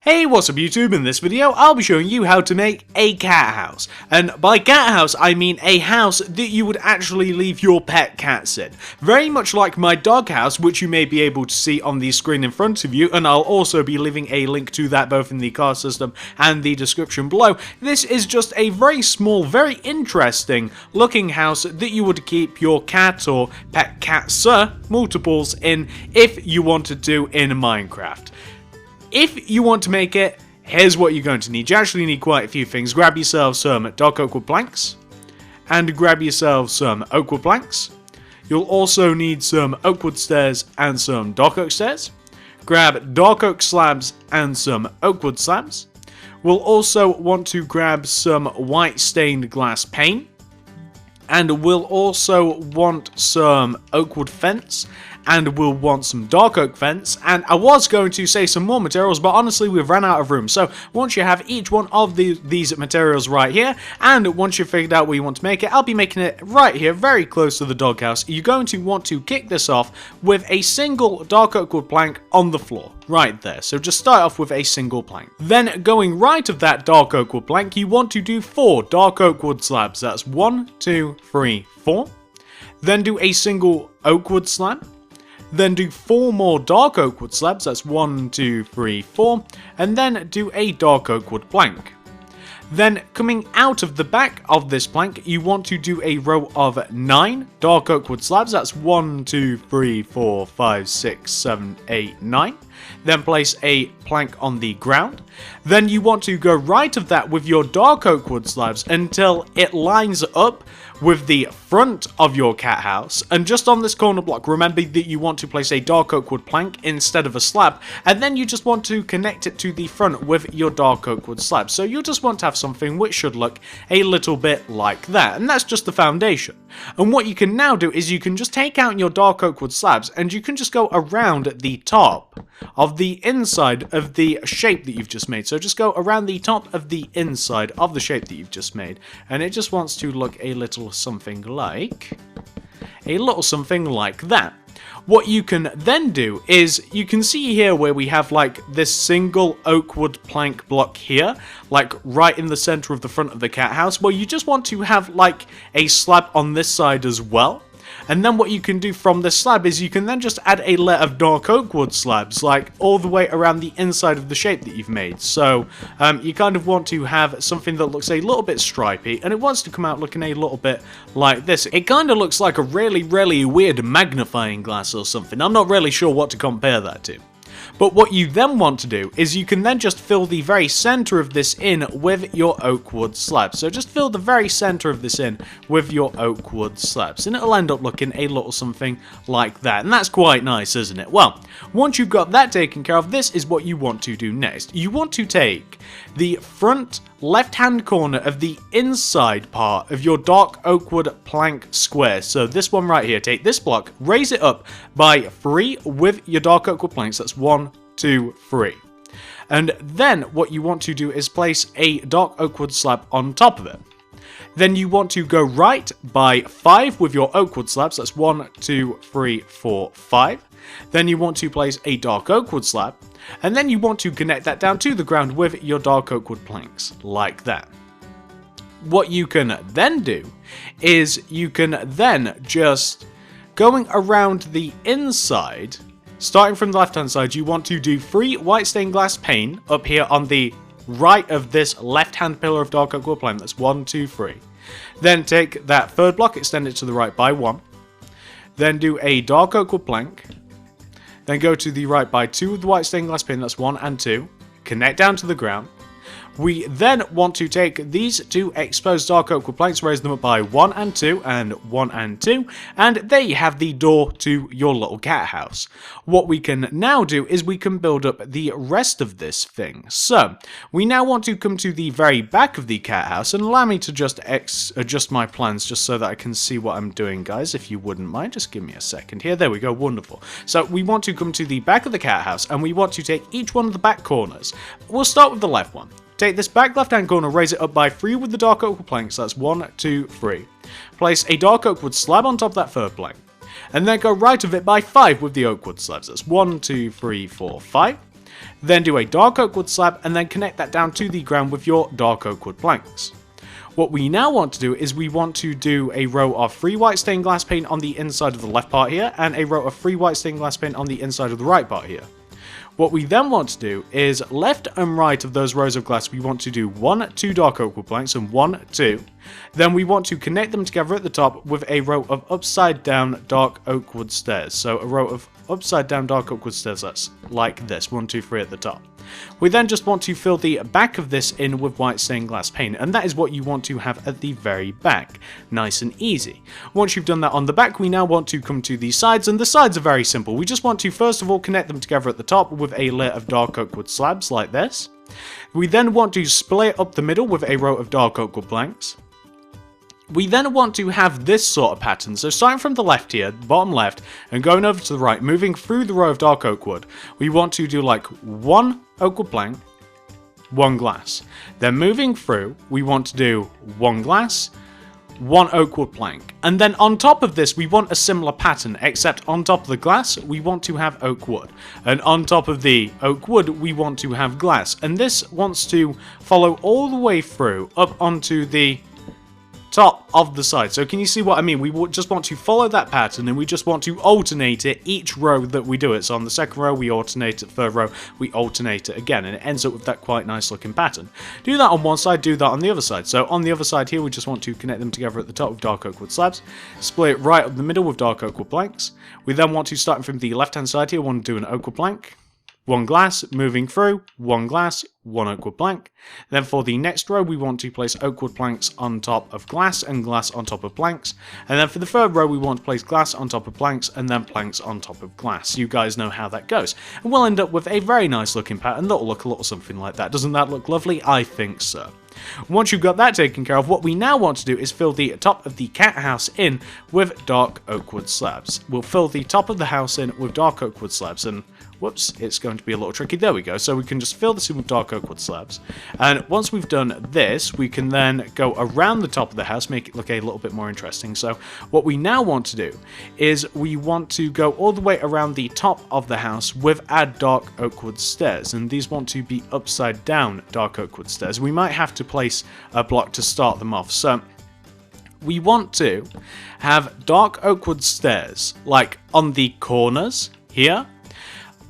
Hey, what's up YouTube? In this video, I'll be showing you how to make a cat house. And by cat house, I mean a house that you would actually leave your pet cats in. Very much like my dog house, which you may be able to see on the screen in front of you, and I'll also be leaving a link to that both in the card system and the description below. This is just a very small, very interesting looking house that you would keep your cat or pet cats, multiples in if you wanted to in Minecraft. If you want to make it, here's what you're going to need. You actually need quite a few things. Grab yourself some dark oak wood planks, and grab yourself some oak wood planks. You'll also need some oak wood stairs and some dark oak stairs. Grab dark oak slabs and some oak wood slabs. We'll also want to grab some white stained glass pane. And we'll also want some oak wood fence, and we'll want some dark oak fence, and I was going to say some more materials, but honestly we've ran out of room. So once you have each one of these materials right here, and once you've figured out where you want to make it, I'll be making it right here, very close to the doghouse. You're going to want to kick this off with a single dark oak wood plank on the floor, right there. So just start off with a single plank. Then going right of that dark oak wood plank, you want to do 4 dark oak wood slabs. That's 1, 2, 3, 4. Then do a single oak wood slab. Then do 4 more dark oak wood slabs, that's 1, 2, 3, 4, and then do a dark oak wood plank. Then coming out of the back of this plank, you want to do a row of 9 dark oak wood slabs, that's 1, 2, 3, 4, 5, 6, 7, 8, 9. Then place a plank on the ground. Then you want to go right of that with your dark oak wood slabs until it lines up with the front of your cat house, and just on this corner block, remember that you want to place a dark oak wood plank instead of a slab, and then you just want to connect it to the front with your dark oak wood slab. So you just want to have something which should look a little bit like that, and that's just the foundation. And what you can now do is you can just take out your dark oak wood slabs, and you can just go around the top of the inside of the shape that you've just made. So just go around the top of the inside of the shape that you've just made, and it just wants to look a little something like that. What you can then do is, you can see here where we have like this single oak wood plank block here, like right in the center of the front of the cat house. Well, you just want to have like a slab on this side as well. And then what you can do from this slab is you can then just add a layer of dark oak wood slabs, like all the way around the inside of the shape that you've made. So you kind of want to have something that looks a little bit stripy, and it wants to come out looking a little bit like this. It kind of looks like a really, really weird magnifying glass or something. I'm not really sure what to compare that to. But what you then want to do is you can then just fill the very center of this in with your oak wood slabs. So just fill the very center of this in with your oak wood slabs, and it'll end up looking a little something like that. And that's quite nice, isn't it? Well, once you've got that taken care of, this is what you want to do next. You want to take the front left-hand corner of the inside part of your dark oak wood plank square. So this one right here, take this block, raise it up by 3 with your dark oak wood planks. That's 1, 2, 3. And then what you want to do is place a dark oak wood slab on top of it. Then you want to go right by 5 with your oak wood slabs. That's 1, 2, 3, 4, 5. Then you want to place a dark oak wood slab, and then you want to connect that down to the ground with your dark oak wood planks, like that. What you can then do is you can then just, going around the inside, starting from the left hand side, you want to do 3 white stained glass pane up here on the right of this left hand pillar of dark oak wood plank. That's 1, 2, 3. Then take that third block, extend it to the right by 1. Then do a dark oak wood plank. Then go to the right by 2 with the white stained glass pin, that's 1 and 2. Connect down to the ground. We then want to take these 2 exposed dark oak wood planks, raise them up by 1 and 2, and 1 and 2, and there you have the door to your little cat house. What we can now do is we can build up the rest of this thing. So, we now want to come to the very back of the cat house, and allow me to just adjust my plans just so that I can see what I'm doing, guys, if you wouldn't mind. Just give me a second here. There we go, wonderful. So, we want to come to the back of the cat house, and we want to take each one of the back corners. We'll start with the left one. Take this back left-hand corner, raise it up by 3 with the dark oak wood planks, that's 1, 2, 3. Place a dark oak wood slab on top of that third plank, and then go right of it by 5 with the oak wood slabs, that's 1, 2, 3, 4, 5. then do a dark oak wood slab, and then connect that down to the ground with your dark oak wood planks. What we now want to do is we want to do a row of 3 white stained glass paint on the inside of the left part here, and a row of 3 white stained glass paint on the inside of the right part here. What we then want to do is left and right of those rows of glass, we want to do 1, 2 dark oak wood planks and 1, 2. Then we want to connect them together at the top with a row of upside down dark oak wood stairs. So a row of upside down dark oak wood stairs, that's like this, 1, 2, 3 at the top. We then just want to fill the back of this in with white stained glass paint, and that is what you want to have at the very back. Nice and easy. Once you've done that on the back, we now want to come to the sides, and the sides are very simple. We just want to first of all connect them together at the top with a layer of dark oak wood slabs like this. We then want to split up the middle with a row of dark oak wood planks. We then want to have this sort of pattern, so starting from the left here, bottom left, and going over to the right, moving through the row of dark oak wood, we want to do like 1 oak wood plank, 1 glass. Then moving through, we want to do 1 glass, 1 oak wood plank. And then on top of this, we want a similar pattern, except on top of the glass, we want to have oak wood. And on top of the oak wood, we want to have glass. And this wants to follow all the way through up onto the top of the side. So can you see what I mean? We just want to follow that pattern, and we just want to alternate it each row that we do it. So on the second row we alternate it, third row we alternate it again, and it ends up with that quite nice looking pattern. Do that on one side, do that on the other side. So on the other side here, we just want to connect them together at the top with dark oak wood slabs, split it right up the middle with dark oak wood planks. We then want to, start from the left hand side here, want to do an oak wood plank, 1 glass, moving through, 1 glass, 1 oak wood plank. Then for the next row, we want to place oak wood planks on top of glass and glass on top of planks. And then for the third row, we want to place glass on top of planks and then planks on top of glass. You guys know how that goes. And we'll end up with a very nice looking pattern that'll look a little something like that. Doesn't that look lovely? I think so. Once you've got that taken care of, what we now want to do is fill the top of the cat house in with dark oak wood slabs. We'll fill the top of the house in with dark oak wood slabs, and whoops, it's going to be a little tricky. There we go. So we can just fill this in with dark oak wood slabs. And once we've done this, we can then go around the top of the house, make it look a little bit more interesting. So what we now want to do is we want to go all the way around the top of the house with our dark oak wood stairs. And these want to be upside down dark oak wood stairs. We might have to place a block to start them off. So we want to have dark oak wood stairs like on the corners here.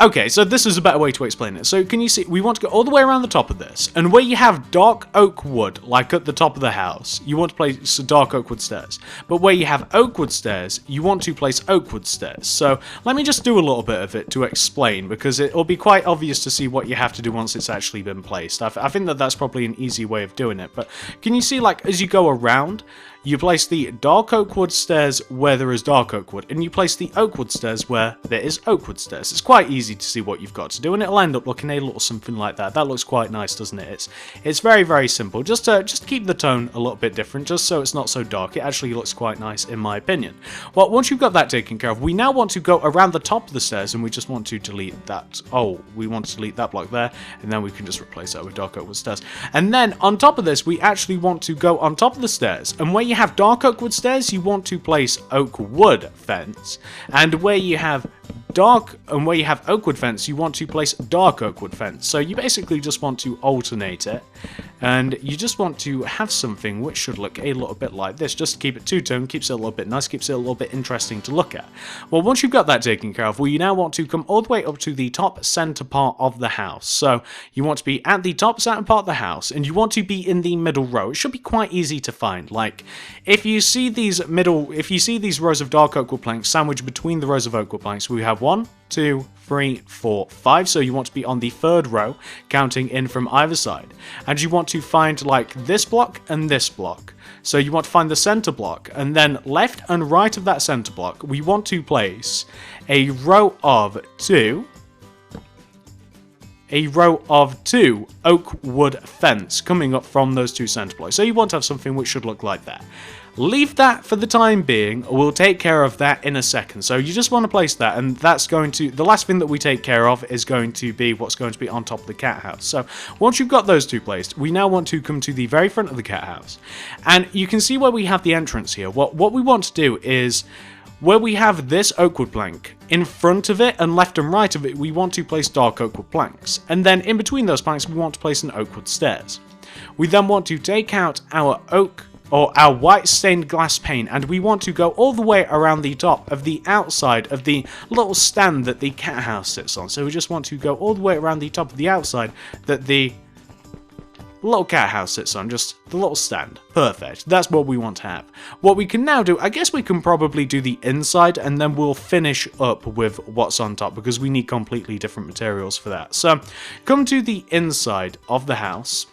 Okay, so this is a better way to explain it. So can you see, we want to go all the way around the top of this, and where you have dark oak wood, like at the top of the house, you want to place dark oak wood stairs. But where you have oak wood stairs, you want to place oak wood stairs. So let me just do a little bit of it to explain, because it'll be quite obvious to see what you have to do once it's actually been placed. I think that that's probably an easy way of doing it. But can you see, like, as you go around, you place the dark oak wood stairs where there is dark oak wood, and you place the oak wood stairs where there is oak wood stairs. It's quite easy to see what you've got to do, and it'll end up looking a little something like that. That looks quite nice, doesn't it? It's very, very simple. Just keep the tone a little bit different, just so it's not so dark. It actually looks quite nice, in my opinion. Well, once you've got that taken care of, we now want to go around the top of the stairs, and we just want to delete that. Oh, we want to delete that block there, and then we can just replace that with dark oak wood stairs. And then on top of this, we actually want to go on top of the stairs, and where you have dark oak wood stairs, you want to place oak wood fence, and where you have oak wood fence, you want to place dark oak wood fence. So you basically just want to alternate it, and you just want to have something which should look a little bit like this, just to keep it two-tone, keeps it a little bit nice, keeps it a little bit interesting to look at. Well, once you've got that taken care of, well, you now want to come all the way up to the top center part of the house. So you want to be at the top center part of the house, and you want to be in the middle row. It should be quite easy to find. Like, if you see these rows of dark oak wood planks sandwiched between the rows of oak wood planks, we have 1, 2, 3, 4, 5. So you want to be on the third row, counting in from either side. And you want to find like this block and this block. So you want to find the center block, and then left and right of that center block, we want to place a row of two oak wood fence coming up from those two center blocks. So you want to have something which should look like that. leave that for the time being. We'll take care of that in a second. So you just want to place that, and that's going to, the last thing that we take care of is going to be what's going to be on top of the cat house. So once you've got those two placed, we now want to come to the very front of the cat house, and you can see where we have the entrance here. What we want to do is, where we have this oak wood plank, in front of it and left and right of it, we want to place dark oak wood planks. And then in between those planks, we want to place an oak wood stairs. We then want to take out our oak, or our white stained glass pane, and we want to go all the way around the top of the outside of the little stand that the cat house sits on. So we just want to go all the way around the top of the outside that the little cat house sits on, just the little stand. Perfect. That's what we want to have. What we can now do, I guess we can probably do the inside, and then we'll finish up with what's on top, because we need completely different materials for that. So come to the inside of the house,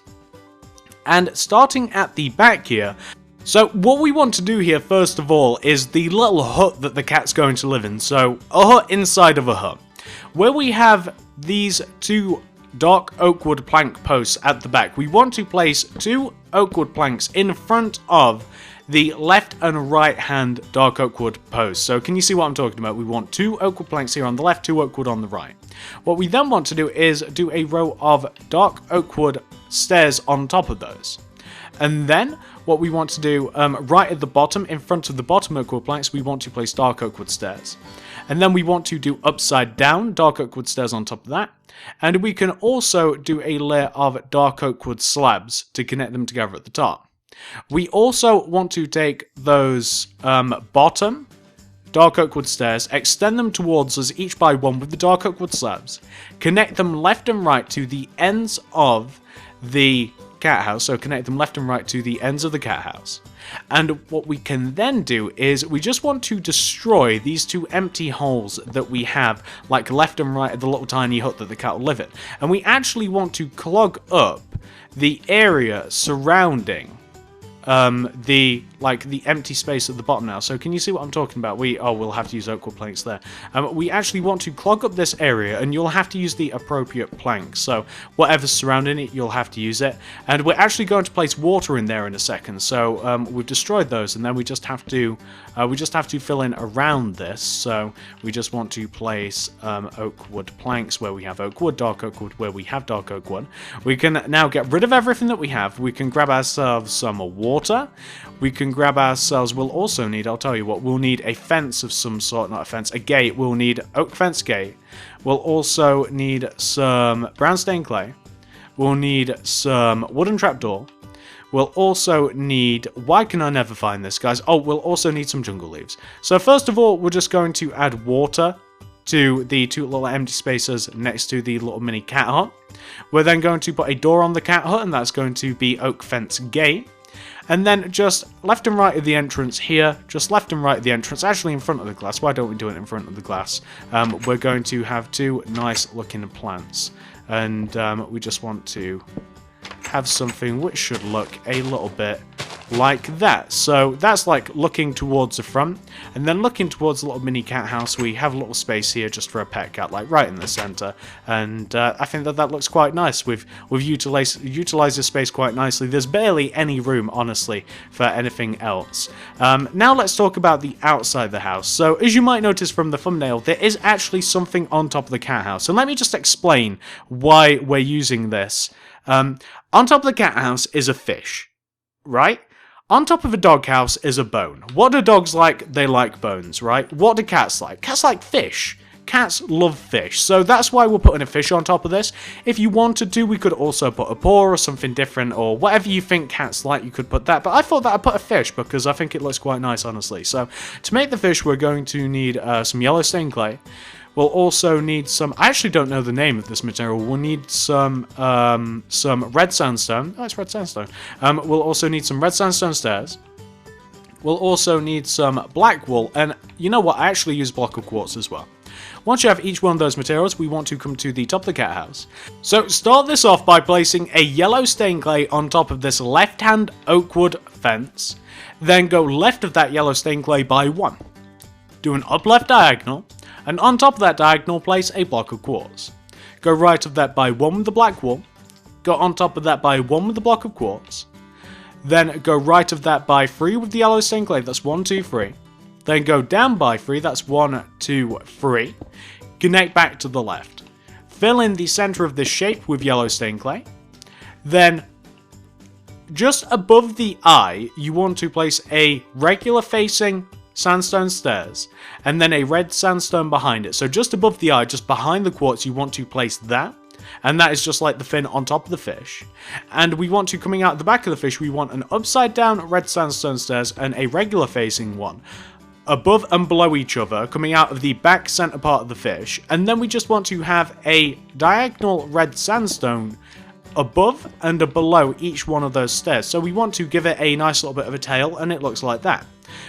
and starting at the back here, so what we want to do here first of all is the little hut that the cat's going to live in. So a hut inside of a hut, where we have these two dark oak wood plank posts at the back. We want to place two oak wood planks in front of the left and right hand dark oak wood posts. So can you see what I'm talking about? We want two oak wood planks here on the left, two oak wood on the right. What we then want to do is do a row of dark oak wood stairs on top of those. And then what we want to do, right at the bottom, in front of the bottom oak wood planks, we want to place dark oak wood stairs. And then we want to do upside down dark oak wood stairs on top of that. And we can also do a layer of dark oak wood slabs to connect them together at the top. We also want to take those bottom dark oak wood stairs, extend them towards us each by one with the dark oak wood slabs, connect them left and right to the ends of the cat house, so connect them left and right to the ends of the cat house. And what we can then do is we just want to destroy these two empty holes that we have, like left and right of the little tiny hut that the cat will live in. And we actually want to clog up the area surrounding the empty space at the bottom now. So can you see what I'm talking about? We'll have to use oak wood planks there. We actually want to clog up this area, and you'll have to use the appropriate planks. So whatever's surrounding it, you'll have to use it. And we're actually going to place water in there in a second. So we've destroyed those, and then we just have to fill in around this. So we just want to place oak wood planks where we have oak wood, dark oak wood where we have dark oak wood. We can now get rid of everything that we have. We can grab ourselves some water. We can grab ourselves, we'll also need, I'll tell you what, we'll need a fence of some sort, not a fence, a gate. We'll need oak fence gate. We'll also need some brown stained clay. We'll need some wooden trapdoor. We'll also need, why can I never find this, guys? Oh, we'll also need some jungle leaves. So first of all, we're just going to add water to the two little empty spaces next to the little mini cat hut. We're then going to put a door on the cat hut, and that's going to be oak fence gate. And then just left and right of the entrance here, just left and right of the entrance, actually in front of the glass. Why don't we do it in front of the glass? We're going to have two nice looking plants. And we just want to have something which should look a little bit like that. So that's like looking towards the front, and then looking towards the little mini cat house, we have a little space here just for a pet cat, like right in the center. And I think that looks quite nice. We've utilized this space quite nicely. There's barely any room, honestly, for anything else. Now let's talk about the outside of the house. So as you might notice from the thumbnail, there is actually something on top of the cat house, and let me just explain why we're using this. On top of the cat house is a fish, right? On top of a dog house is a bone. What do dogs like? They like bones, right? What do cats like? Cats like fish. Cats love fish, so that's why we're putting a fish on top of this. If you wanted to, we could also put a paw or something different, or whatever you think cats like, you could put that. But I thought that I'd put a fish because I think it looks quite nice, honestly. So to make the fish, we're going to need some yellow stained clay. We'll also need some, I actually don't know the name of this material. We'll need some red sandstone. Oh, it's red sandstone. We'll also need some red sandstone stairs. We'll also need some black wool, and you know what? I actually use block of quartz as well. Once you have each one of those materials, we want to come to the top of the cat house. So start this off by placing a yellow stained clay on top of this left-hand oak wood fence. Then go left of that yellow stained clay by one. Do an up-left diagonal, and on top of that diagonal place a block of quartz. Go right of that by one with the black wool. Go on top of that by one with the block of quartz. Then go right of that by 3 with the yellow stained clay. That's 1, 2, 3. Then go down by 3. That's 1, 2, 3. Connect back to the left. Fill in the center of this shape with yellow stained clay. Then, just above the eye, you want to place a regular facing sandstone stairs, and then a red sandstone behind it. So just above the eye, just behind the quartz, you want to place that. And that is just like the fin on top of the fish. And we want to, coming out the back of the fish, we want an upside down red sandstone stairs and a regular facing one above and below each other, coming out of the back center part of the fish. And then we just want to have a diagonal red sandstone above and below each one of those stairs. So we want to give it a nice little bit of a tail, and it looks like that.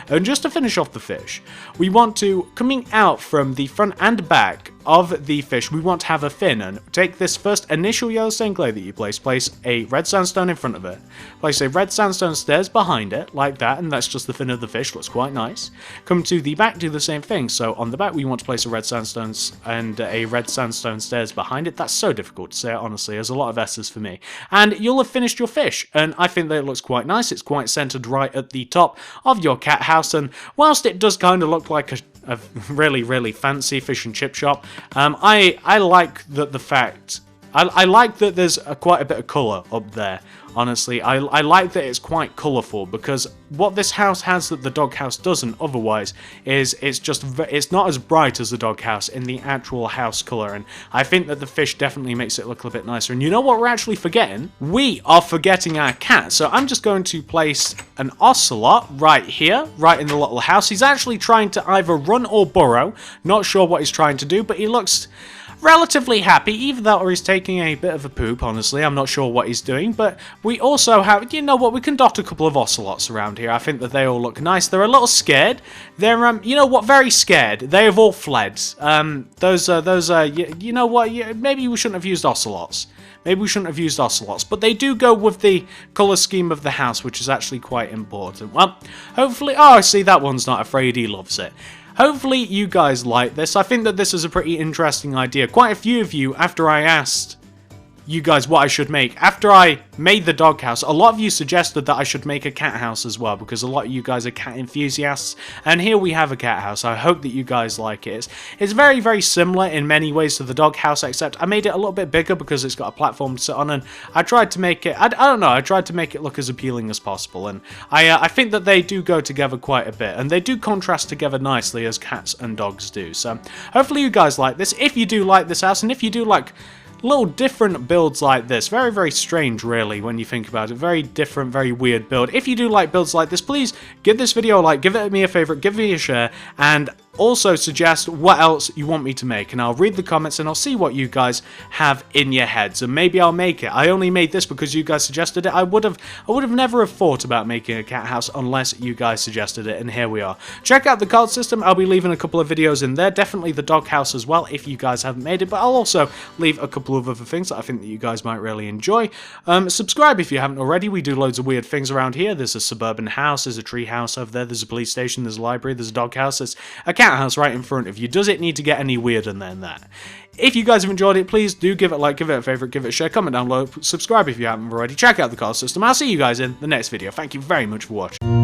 And just to finish off the fish, we want to, coming out from the front and back of the fish, we want to have a fin, and take this first initial yellow stained clay that you place a red sandstone in front of it, place a red sandstone stairs behind it, like that, and that's just the fin of the fish, looks quite nice. Come to the back, do the same thing, so on the back we want to place a red sandstone and a red sandstone stairs behind it. That's so difficult to say, honestly, there's a lot of S's for me. And you'll have finished your fish, and I think that it looks quite nice. It's quite centered right at the top of your cat house, and whilst it does kind of look like a really, really fancy fish and chip shop, I like that the fact, I like that there's quite a bit of colour up there, honestly. I like that it's quite colourful, because what this house has that the doghouse doesn't otherwise is it's not as bright as the doghouse in the actual house colour, and I think that the fish definitely makes it look a bit nicer. And you know what we're actually forgetting? We are forgetting our cat. So I'm just going to place an ocelot right here, right in the little house. He's actually trying to either run or burrow. Not sure what he's trying to do, but he looks relatively happy. Either that or he's taking a bit of a poop, honestly. I'm not sure what he's doing, but we also have, you know what, we can dot a couple of ocelots around here. I think that they all look nice. They're a little scared. They're, you know what, very scared. They have all fled. You know what, maybe we shouldn't have used ocelots. Maybe we shouldn't have used ocelots, but they do go with the colour scheme of the house, which is actually quite important. Well, hopefully, oh, I see, that one's not afraid, he loves it. Hopefully you guys like this. I think that this is a pretty interesting idea. Quite a few of you, after I asked you guys what I should make, after I made the doghouse, a lot of you suggested that I should make a cat house as well, because a lot of you guys are cat enthusiasts, and here we have a cat house. I hope that you guys like it. It's very, very similar in many ways to the doghouse, except I made it a little bit bigger because it's got a platform to sit on, and I tried to make it, I don't know, I tried to make it look as appealing as possible, and I think that they do go together quite a bit, and they do contrast together nicely as cats and dogs do. So hopefully you guys like this. If you do like this house, and if you do like little different builds like this, very, very strange really when you think about it, very different, very weird build. If you do like builds like this, please give this video a like, give it me a favorite, give me a share, and also suggest what else you want me to make, and I'll read the comments and I'll see what you guys have in your heads, and maybe I'll make it. I only made this because you guys suggested it. I would have never have thought about making a cat house unless you guys suggested it, and here we are. Check out the card system. I'll be leaving a couple of videos in there, definitely the dog house as well if you guys haven't made it, but I'll also leave a couple of other things that I think that you guys might really enjoy. Subscribe if you haven't already. We do loads of weird things around here. There's a suburban house, there's a tree house over there, there's a police station, there's a library, there's a dog house, there's a cat house right in front of you. Does it need to get any weirder than that? If you guys have enjoyed it, please do give it a like, give it a favorite, give it a share, comment down below, subscribe if you haven't already, check out the card system. I'll see you guys in the next video. Thank you very much for watching.